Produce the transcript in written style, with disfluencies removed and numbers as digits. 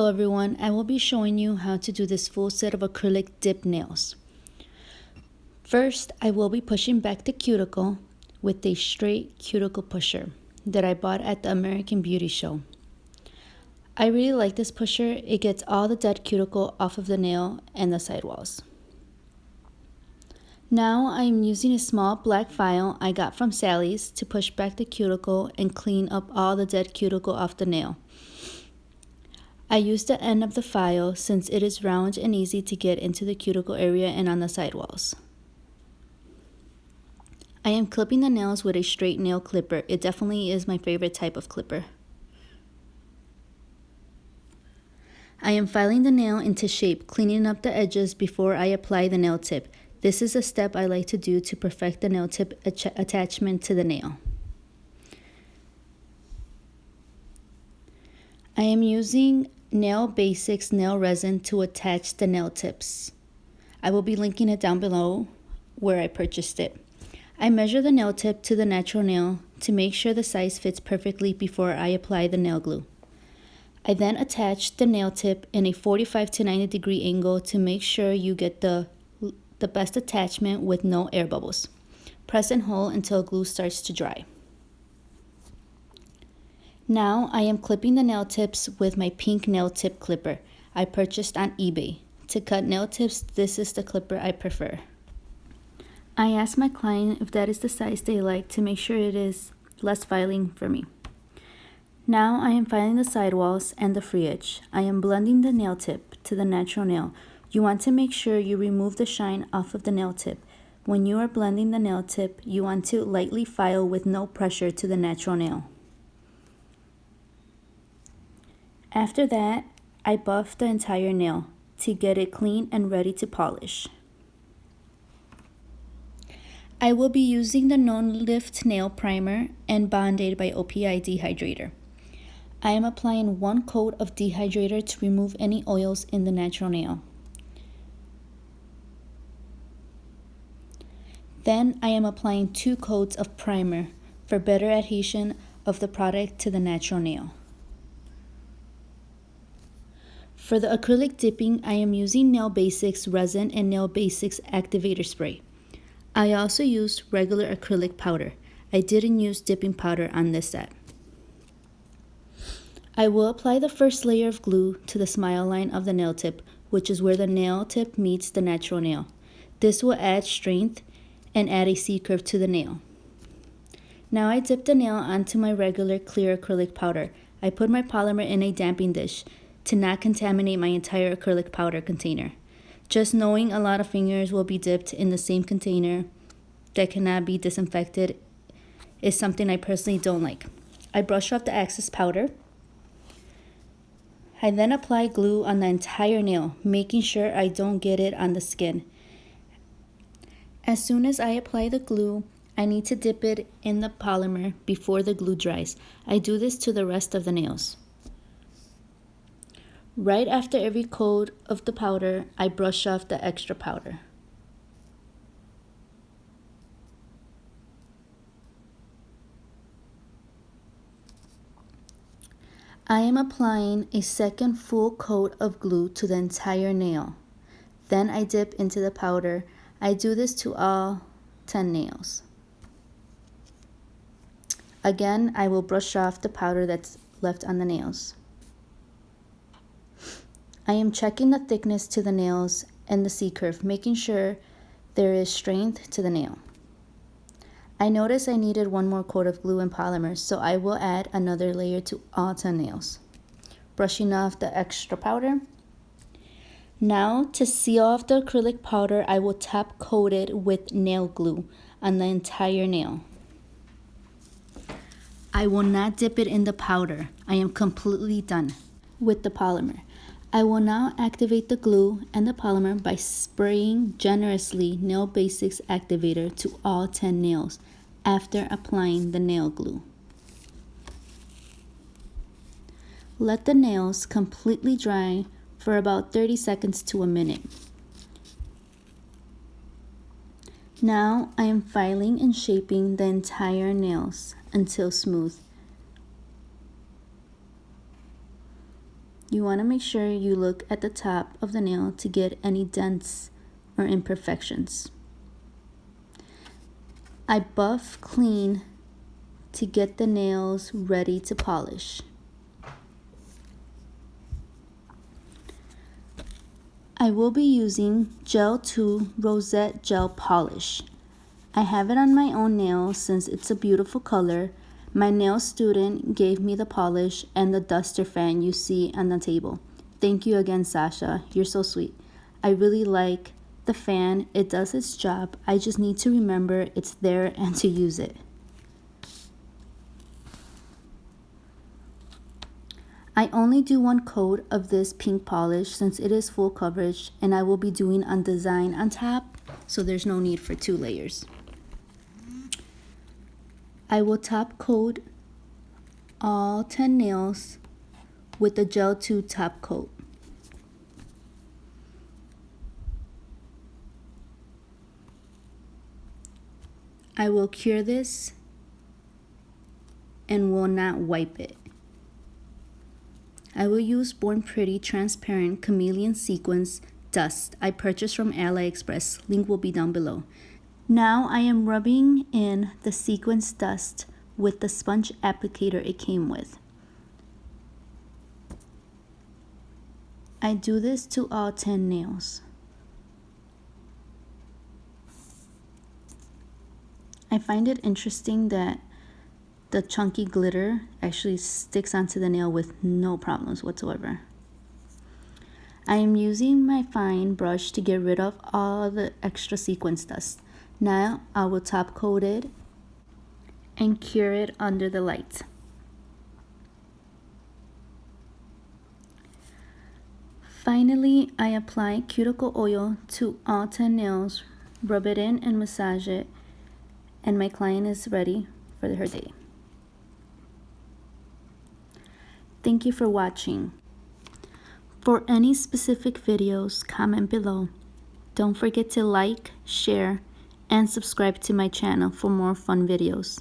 Hello everyone, I will be showing you how to do this full set of acrylic dip nails. First, I will be pushing back the cuticle with a straight cuticle pusher that I bought at the American Beauty Show. I really like this pusher. It gets all the dead cuticle off of the nail and the sidewalls. Now I am using a small black file I got from Sally's to push back the cuticle and clean up all the dead cuticle off the nail. I use the end of the file since it is round and easy to get into the cuticle area and on the sidewalls. I am clipping the nails with a straight nail clipper. It definitely is my favorite type of clipper. I am filing the nail into shape, cleaning up the edges before I apply the nail tip. This is a step I like to do to perfect the nail tip attachment to the nail. I am using Basix nail resin to attach the nail tips. I will be linking it down below where I purchased it. I measure the nail tip to the natural nail to make sure the size fits perfectly before I apply the nail glue. I then attach the nail tip in a 45 to 90 degree angle to make sure you get the best attachment with no air bubbles. Press and hold until glue starts to dry. Now I am clipping the nail tips with my pink nail tip clipper I purchased on eBay. To cut nail tips, this is the clipper I prefer. I asked my client if that is the size they like to make sure it is less filing for me. Now I am filing the sidewalls and the free edge. I am blending the nail tip to the natural nail. You want to make sure you remove the shine off of the nail tip. When you are blending the nail tip, you want to lightly file with no pressure to the natural nail. After that, I buff the entire nail to get it clean and ready to polish. I will be using the Non-Lift Nail Primer and Band-Aid by Y.E.D Dehydrator. I am applying 1 coat of dehydrator to remove any oils in the natural nail. Then I am applying 2 coats of primer for better adhesion of the product to the natural nail. For the acrylic dipping, I am using Basix Resin and Basix Activator Spray. I also used regular acrylic powder. I didn't use dipping powder on this set. I will apply the first layer of glue to the smile line of the nail tip, which is where the nail tip meets the natural nail. This will add strength and add a C-curve to the nail. Now I dip the nail onto my regular clear acrylic powder. I put my polymer in a damping dish to not contaminate my entire acrylic powder container. Just knowing a lot of fingers will be dipped in the same container that cannot be disinfected is something I personally don't like. I brush off the excess powder. I then apply glue on the entire nail, making sure I don't get it on the skin. As soon as I apply the glue, I need to dip it in the polymer before the glue dries. I do this to the rest of the nails. Right after every coat of the powder, I brush off the extra powder. I am applying a second full coat of glue to the entire nail. Then I dip into the powder. I do this to all 10 nails. Again, I will brush off the powder that's left on the nails. I am checking the thickness to the nails and the C-curve, making sure there is strength to the nail. I noticed I needed 1 more coat of glue and polymer, so I will add another layer to all 10 nails. Brushing off the extra powder. Now, to seal off the acrylic powder, I will top coat it with nail glue on the entire nail. I will not dip it in the powder. I am completely done with the polymer. I will now activate the glue and the polymer by spraying generously Basix Activator to all 10 nails after applying the nail glue. Let the nails completely dry for about 30 seconds to a minute. Now I am filing and shaping the entire nails until smooth. You want to make sure you look at the top of the nail to get any dents or imperfections. I buff clean to get the nails ready to polish. I will be using Gel 2 Rosette Gel Polish. I have it on my own nail since it's a beautiful color. My nail student gave me the polish and the duster fan you see on the table. Thank you again, Sasha. You're so sweet. I really like the fan. It does its job. I just need to remember it's there and to use it. I only do one coat of this pink polish since it is full coverage, and I will be doing a design on top, so there's no need for 2 layers. I will top coat all 10 nails with the Gel 2 top coat. I will cure this and will not wipe it. I will use Born Pretty Transparent Chameleon Sequins Dust I purchased from AliExpress. Link will be down below. Now I am rubbing in the sequins dust with the sponge applicator it came with. I do this to all 10 nails. I find it interesting that the chunky glitter actually sticks onto the nail with no problems whatsoever. I am using my fine brush to get rid of all the extra sequins dust. Now I will top coat it and cure it under the light. Finally, I apply cuticle oil to all 10 nails, rub it in and massage it, and my client is ready for her day. Thank you for watching. For any specific videos, comment below. Don't forget to like, share, and subscribe to my channel for more fun videos.